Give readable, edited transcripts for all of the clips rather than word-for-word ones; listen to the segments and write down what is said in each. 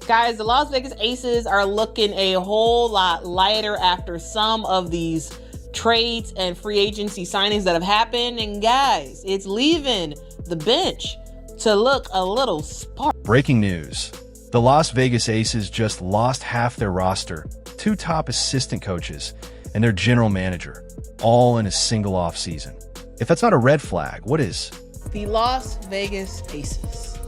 Guys, the Las Vegas Aces are looking a whole lot lighter after some of these trades and free agency signings that have happened. And guys, it's leaving the bench to look a little sparse. Breaking news. The Las Vegas Aces just lost half their roster, 2 top assistant coaches, and their general manager, all in a single offseason. If that's not a red flag, what is? The Las Vegas Aces,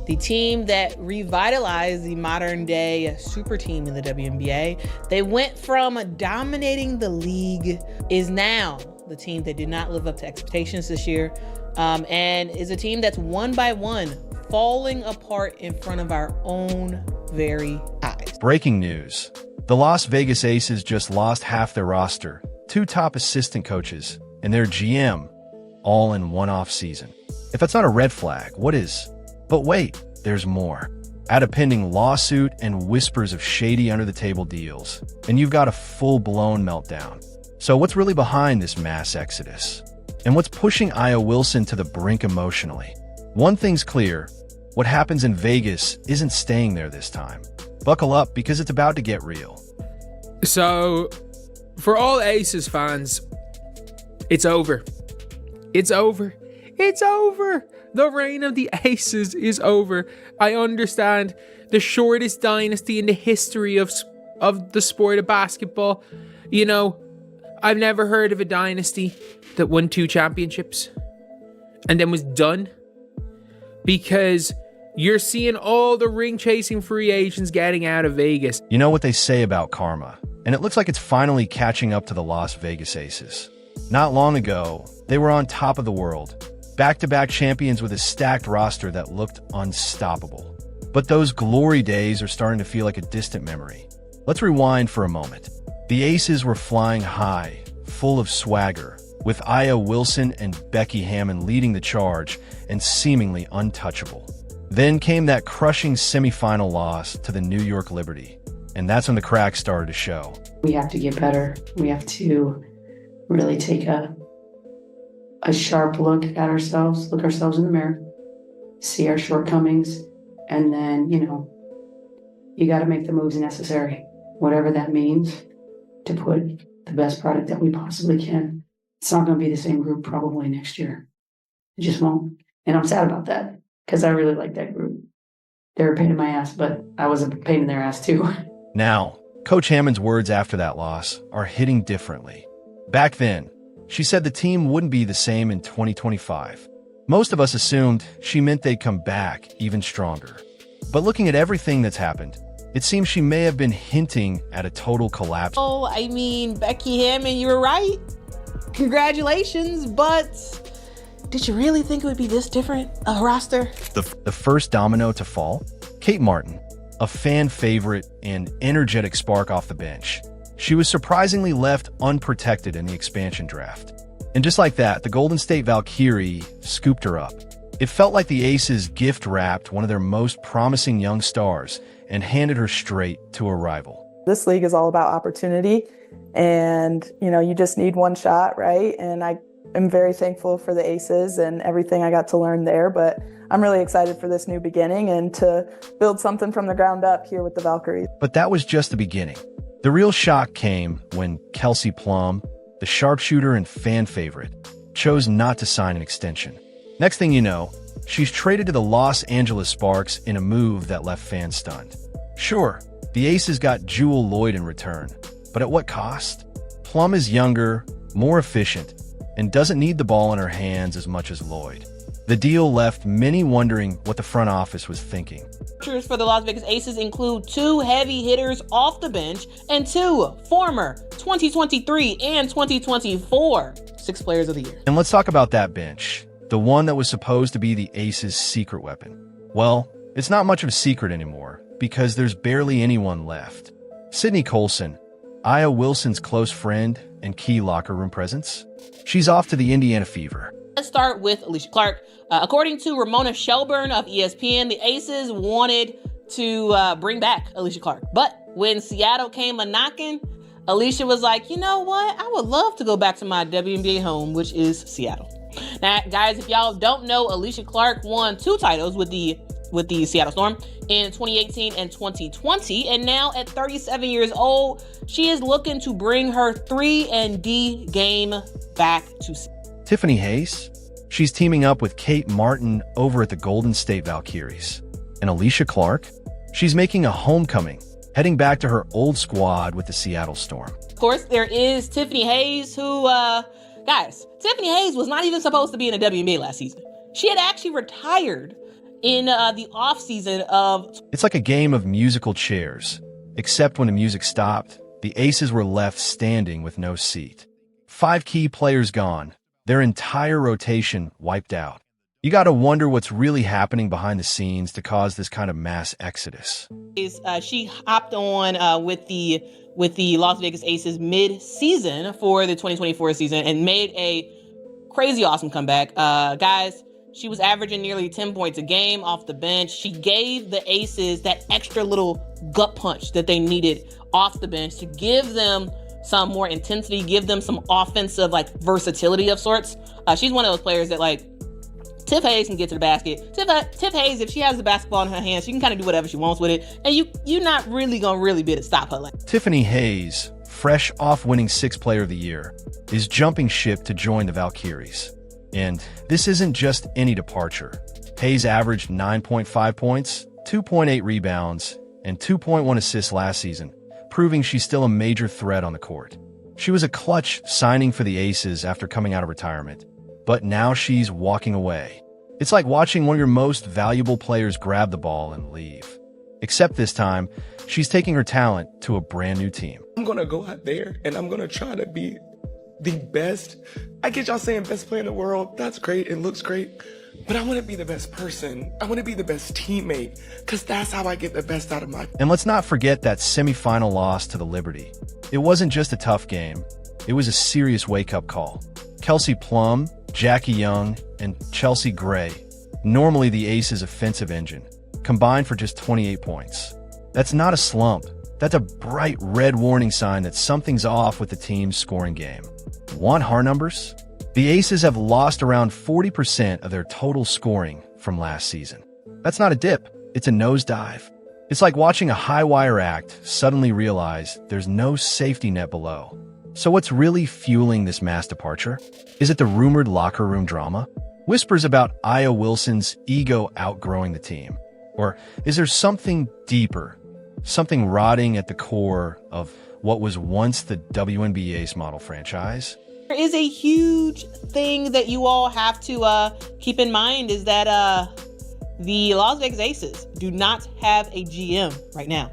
the team that revitalized the modern day super team in the WNBA. They went from dominating the league, is now the team that did not live up to expectations this year, and is a team that's one by one falling apart in front of our own very eyes. Breaking news. The Las Vegas Aces just lost half their roster, 2 top assistant coaches, and their GM, all in one offseason. If that's not a red flag, what is? But wait, there's more. Add a pending lawsuit and whispers of shady under-the-table deals, and you've got a full-blown meltdown. So what's really behind this mass exodus? And what's pushing Aya Wilson to the brink emotionally? One thing's clear. What happens in Vegas isn't staying there this time. Buckle up, because it's about to get real. So, for all Aces fans, it's over. It's over. It's over. The reign of the Aces is over. I understand the shortest dynasty in the history of the sport of basketball. You know, I've never heard of a dynasty that won 2 championships and then was done. Because you're seeing all the ring-chasing free agents getting out of Vegas. You know what they say about karma, and it looks like it's finally catching up to the Las Vegas Aces. Not long ago, they were on top of the world, back-to-back champions with a stacked roster that looked unstoppable. But those glory days are starting to feel like a distant memory. Let's rewind for a moment. The Aces were flying high, full of swagger, with Aya Wilson and Becky Hammon leading the charge and seemingly untouchable. Then came that crushing semifinal loss to the New York Liberty, and that's when the cracks started to show. We have to get better. We have to really take a sharp look at ourselves, look ourselves in the mirror, see our shortcomings, and then, you got to make the moves necessary, whatever that means, to put the best product that we possibly can. It's not going to be the same group probably next year. It just won't. And I'm sad about that because I really like that group. They were a pain in my ass, but I was a pain in their ass too. Now, Coach Hammond's words after that loss are hitting differently. Back then, she said the team wouldn't be the same in 2025. Most of us assumed she meant they'd come back even stronger. But looking at everything that's happened, it seems she may have been hinting at a total collapse. Oh, I mean, Becky Hammon, you were right. Congratulations, but did you really think it would be this different, a roster? The first domino to fall? Kate Martin, a fan favorite and energetic spark off the bench. She was surprisingly left unprotected in the expansion draft. And just like that, the Golden State Valkyrie scooped her up. It felt like the Aces gift-wrapped one of their most promising young stars and handed her straight to a rival. This league is all about opportunity, and you just need one shot, right? And I am very thankful for the Aces and everything I got to learn there, but I'm really excited for this new beginning and to build something from the ground up here with the Valkyries. But that was just the beginning. The real shock came when Kelsey Plum, the sharpshooter and fan favorite, chose not to sign an extension. Next thing you know, she's traded to the Los Angeles Sparks in a move that left fans stunned. Sure, the Aces got Jewel Lloyd in return, but at what cost? Plum is younger, more efficient, and doesn't need the ball in her hands as much as Lloyd. The deal left many wondering what the front office was thinking. For the Las Vegas Aces include 2 heavy hitters off the bench and 2 former 2023 and 2024 Sixth Players of the Year. And let's talk about that bench, the one that was supposed to be the Aces' secret weapon. Well, it's not much of a secret anymore because there's barely anyone left. Sydney Colson, Aya Wilson's close friend and key locker room presence, she's off to the Indiana Fever. Let's start with Alicia Clark. According to Ramona Shelburne of ESPN, the Aces wanted to bring back Alicia Clark. But when Seattle came a-knocking, Alicia was like, you know what? I would love to go back to my WNBA home, which is Seattle. Now, guys, if y'all don't know, Alicia Clark won 2 titles with the with the Seattle Storm in 2018 and 2020. And now at 37 years old, she is looking to bring her 3-and-D game back to Tiffany Hayes? She's teaming up with Kate Martin over at the Golden State Valkyries. And Alicia Clark? She's making a homecoming, heading back to her old squad with the Seattle Storm. Of course, there is Tiffany Hayes, who, guys, Tiffany Hayes was not even supposed to be in the WNBA last season. She had actually retired in the offseason of... It's like a game of musical chairs, except when the music stopped, the Aces were left standing with no seat. 5 key players gone, their entire rotation wiped out. You gotta wonder what's really happening behind the scenes to cause this kind of mass exodus. She hopped on with the Las Vegas Aces mid-season for the 2024 season and made a crazy awesome comeback. Guys, she was averaging nearly 10 points a game off the bench. She gave the Aces that extra little gut punch that they needed off the bench to give them some more intensity, give them some offensive versatility of sorts. She's one of those players that Tiff Hayes can get to the basket. Tiff Hayes, if she has the basketball in her hands, she can kind of do whatever she wants with it, and you're not really gonna be able to stop her. Tiffany Hayes, fresh off winning 6th Player of the Year, is jumping ship to join the Valkyries. And this isn't just any departure. Hayes averaged 9.5 points, 2.8 rebounds, and 2.1 assists last season, proving she's still a major threat on the court. She was a clutch signing for the Aces after coming out of retirement, but now she's walking away. It's like watching one of your most valuable players grab the ball and leave. Except this time, she's taking her talent to a brand new team. I'm gonna go out there and I'm gonna try to be the best. I get y'all saying best player in the world. That's great. It looks great. But I want to be the best person. I want to be the best teammate, because that's how I get the best out of my... And let's not forget that semifinal loss to the Liberty. It wasn't just a tough game. It was a serious wake-up call. Kelsey Plum, Jackie Young, and Chelsea Gray, normally the Aces' offensive engine, combined for just 28 points. That's not a slump. That's a bright red warning sign that something's off with the team's scoring game. Want hard numbers? The Aces have lost around 40% of their total scoring from last season. That's not a dip, it's a nosedive. It's like watching a high-wire act suddenly realize there's no safety net below. So what's really fueling this mass departure? Is it the rumored locker room drama? Whispers about Aya Wilson's ego outgrowing the team? Or is there something deeper, something rotting at the core of what was once the WNBA's model franchise? There is a huge thing that you all have to keep in mind is that the Las Vegas Aces do not have a GM right now.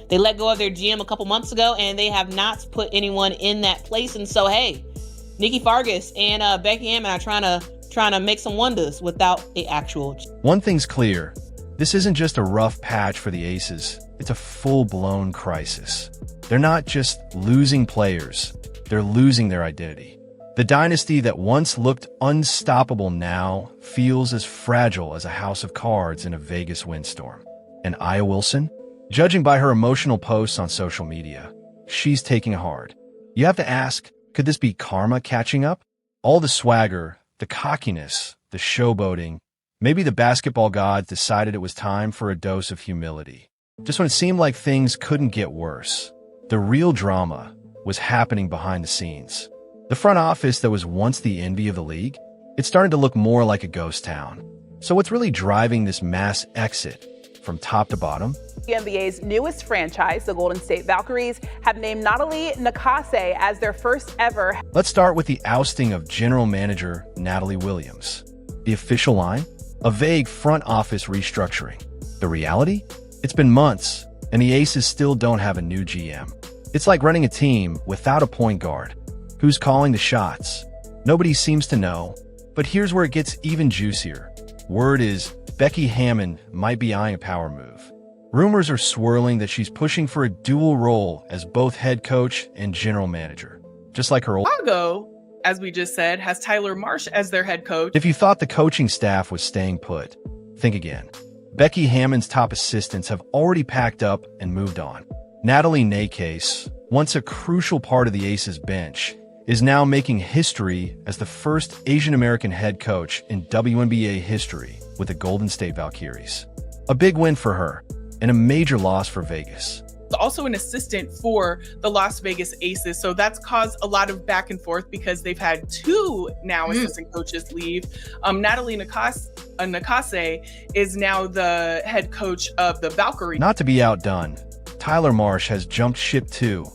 They let go of their GM a couple months ago, and they have not put anyone in that place. And so, hey, Nikki Fargas and Becky Hammon are trying to make some wonders without an actual. One thing's clear: this isn't just a rough patch for the Aces. It's a full-blown crisis. They're not just losing players; they're losing their identity. The dynasty that once looked unstoppable now feels as fragile as a house of cards in a Vegas windstorm. And Aya Wilson? Judging by her emotional posts on social media, she's taking it hard. You have to ask, could this be karma catching up? All the swagger, the cockiness, the showboating, maybe the basketball gods decided it was time for a dose of humility. Just when it seemed like things couldn't get worse, the real drama was happening behind the scenes. The front office that was once the envy of the league, it started to look more like a ghost town. So what's really driving this mass exit from top to bottom? WNBA's newest franchise, the Golden State Valkyries, have named Natalie Nakase as their first ever. Let's start with the ousting of general manager Natalie Williams. The official line? A vague front office restructuring. The reality? It's been months, and the Aces still don't have a new GM. It's like running a team without a point guard. Who's calling the shots? Nobody seems to know, but here's where it gets even juicier. Word is Becky Hammon might be eyeing a power move. Rumors are swirling that she's pushing for a dual role as both head coach and general manager, just like her old... Chicago, as we just said, has Tyler Marsh as their head coach. If you thought the coaching staff was staying put, think again. Becky Hammon's top assistants have already packed up and moved on. Natalie Nakase, once a crucial part of the Aces bench, is now making history as the first Asian American head coach in WNBA history with the Golden State Valkyries. A big win for her, and a major loss for Vegas. Also an assistant for the Las Vegas Aces. So that's caused a lot of back and forth because they've had two now assistant coaches leave. Natalie Nakase is now the head coach of the Valkyrie. Not to be outdone, Tyler Marsh has jumped ship too.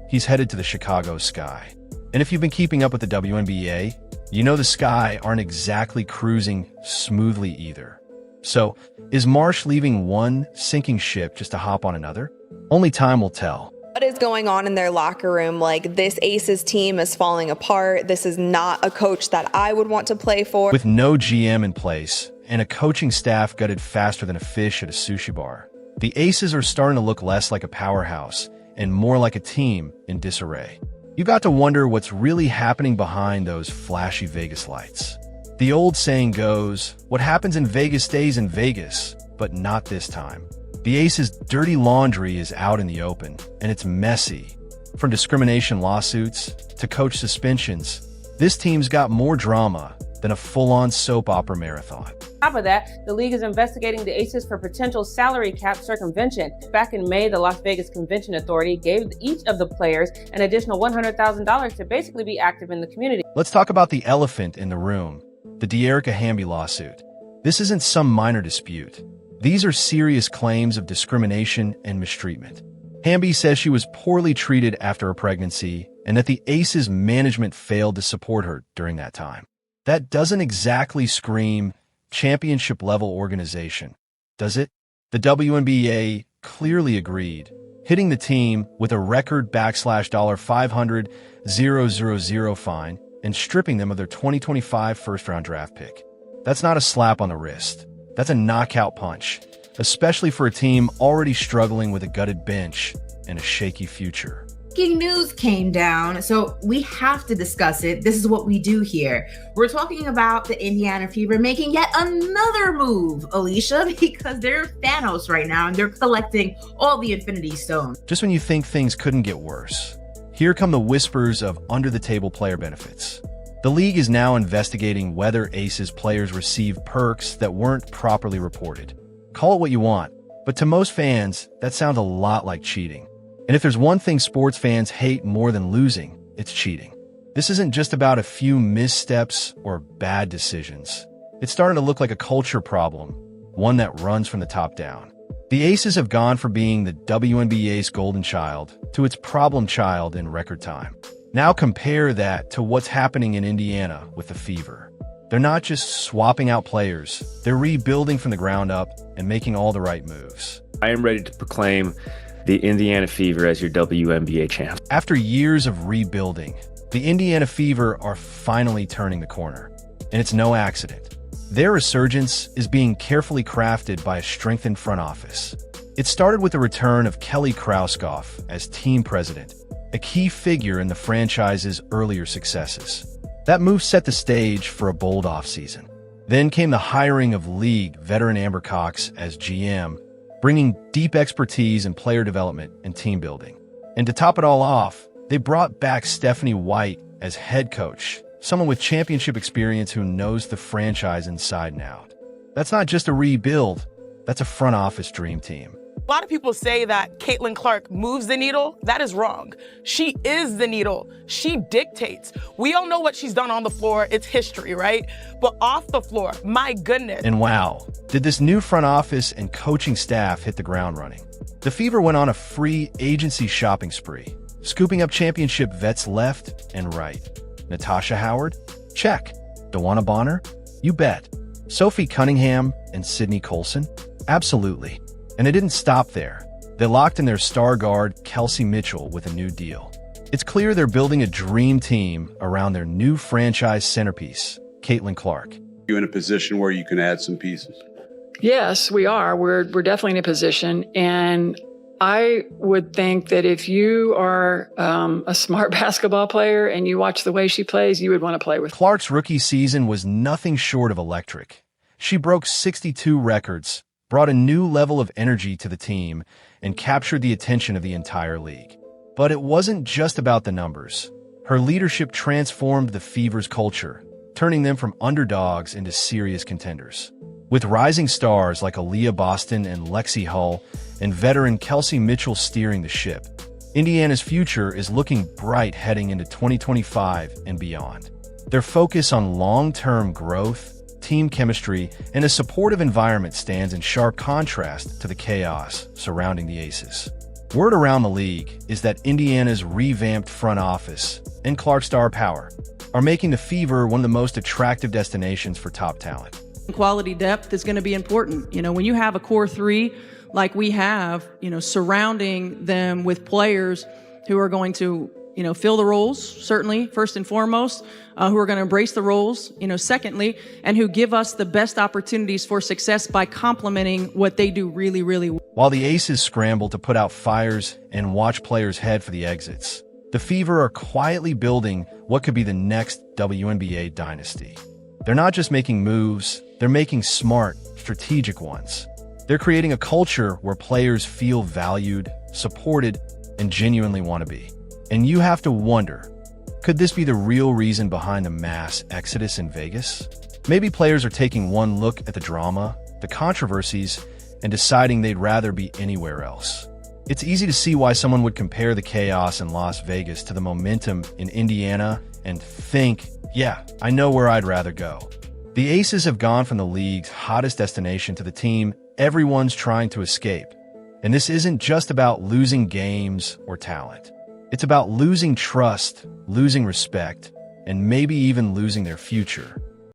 He's headed to the Chicago Sky. And if you've been keeping up with the WNBA, you know the Sky aren't exactly cruising smoothly either. So, is Marsh leaving one sinking ship just to hop on another? Only time will tell. What is going on in their locker room? Like, this Aces team is falling apart. This is not a coach that I would want to play for. With no GM in place and a coaching staff gutted faster than a fish at a sushi bar, the Aces are starting to look less like a powerhouse and more like a team in disarray. You got to wonder what's really happening behind those flashy Vegas lights. The old saying goes, what happens in Vegas stays in Vegas, but not this time. The Aces' dirty laundry is out in the open, and it's messy. From discrimination lawsuits to coach suspensions, this team's got more drama than a full-on soap opera marathon. On top of that, the league is investigating the Aces for potential salary cap circumvention. Back in May, the Las Vegas Convention Authority gave each of the players an additional $100,000 to basically be active in the community. Let's talk about the elephant in the room, the De'Erica Hamby lawsuit. This isn't some minor dispute. These are serious claims of discrimination and mistreatment. Hamby says she was poorly treated after her pregnancy and that the Aces management failed to support her during that time. That doesn't exactly scream championship-level organization, does it? The WNBA clearly agreed, hitting the team with a record $500,000 fine and stripping them of their 2025 first-round draft pick. That's not a slap on the wrist. That's a knockout punch, especially for a team already struggling with a gutted bench and a shaky future. Breaking news came down, so we have to discuss it. This is what we do here. We're talking about the Indiana Fever making yet another move, Alicia, because they're Thanos right now and they're collecting all the Infinity Stones. Just when you think things couldn't get worse, here come the whispers of under-the-table player benefits. The league is now investigating whether Aces players receive perks that weren't properly reported. Call it what you want, but to most fans, that sounds a lot like cheating. And if there's one thing sports fans hate more than losing, it's cheating. This isn't just about a few missteps or bad decisions. It's starting to look like a culture problem, one that runs from the top down. The Aces have gone from being the WNBA's golden child to its problem child in record time. Now compare that to what's happening in Indiana with the Fever. They're not just swapping out players, they're rebuilding from the ground up and making all the right moves. I am ready to proclaim the Indiana Fever as your WNBA champ. After years of rebuilding, the Indiana Fever are finally turning the corner. And it's no accident. Their resurgence is being carefully crafted by a strengthened front office. It started with the return of Kelly Krauskopf as team president, a key figure in the franchise's earlier successes. That move set the stage for a bold offseason. Then came the hiring of league veteran Amber Cox as GM, bringing deep expertise in player development and team building. And to top it all off, they brought back Stephanie White as head coach, someone with championship experience who knows the franchise inside and out. That's not just a rebuild, that's a front office dream team. A lot of people say that Caitlin Clark moves the needle. That is wrong. She is the needle. She dictates. We all know what she's done on the floor. It's history, right? But off the floor, my goodness. And wow, did this new front office and coaching staff hit the ground running. The Fever went on a free agency shopping spree, scooping up championship vets left and right. Natasha Howard? Check. DeWanna Bonner? You bet. Sophie Cunningham and Sydney Colson? Absolutely. And it didn't stop there. They locked in their star guard, Kelsey Mitchell, with a new deal. It's clear they're building a dream team around their new franchise centerpiece, Caitlin Clark. You in a position where you can add some pieces? Yes, we are. We're definitely in a position. And I would think that if you are a smart basketball player and you watch the way she plays, you would want to play with her. Clark's rookie season was nothing short of electric. She broke 62 records, brought a new level of energy to the team, and captured the attention of the entire league. But it wasn't just about the numbers. Her leadership transformed the Fever's culture, turning them from underdogs into serious contenders. With rising stars like Aaliyah Boston and Lexi Hull and veteran Kelsey Mitchell steering the ship, Indiana's future is looking bright heading into 2025 and beyond. Their focus on long-term growth, team chemistry, and a supportive environment stands in sharp contrast to the chaos surrounding the Aces. Word around the league is that Indiana's revamped front office and Clark star power are making the Fever one of the most attractive destinations for top talent. Quality depth is going to be important. When you have a core three like we have, surrounding them with players who are going to, fill the roles, certainly, first and foremost, who are going to embrace the roles, secondly, and who give us the best opportunities for success by complementing what they do really, really well. While the Aces scramble to put out fires and watch players head for the exits, the Fever are quietly building what could be the next WNBA dynasty. They're not just making moves, they're making smart, strategic ones. They're creating a culture where players feel valued, supported, and genuinely want to be. And you have to wonder, could this be the real reason behind the mass exodus in Vegas? Maybe players are taking one look at the drama, the controversies, and deciding they'd rather be anywhere else. It's easy to see why someone would compare the chaos in Las Vegas to the momentum in Indiana and think, yeah, I know where I'd rather go. The Aces have gone from the league's hottest destination to the team everyone's trying to escape. And this isn't just about losing games or talent. It's about losing trust, losing respect, and maybe even losing their future.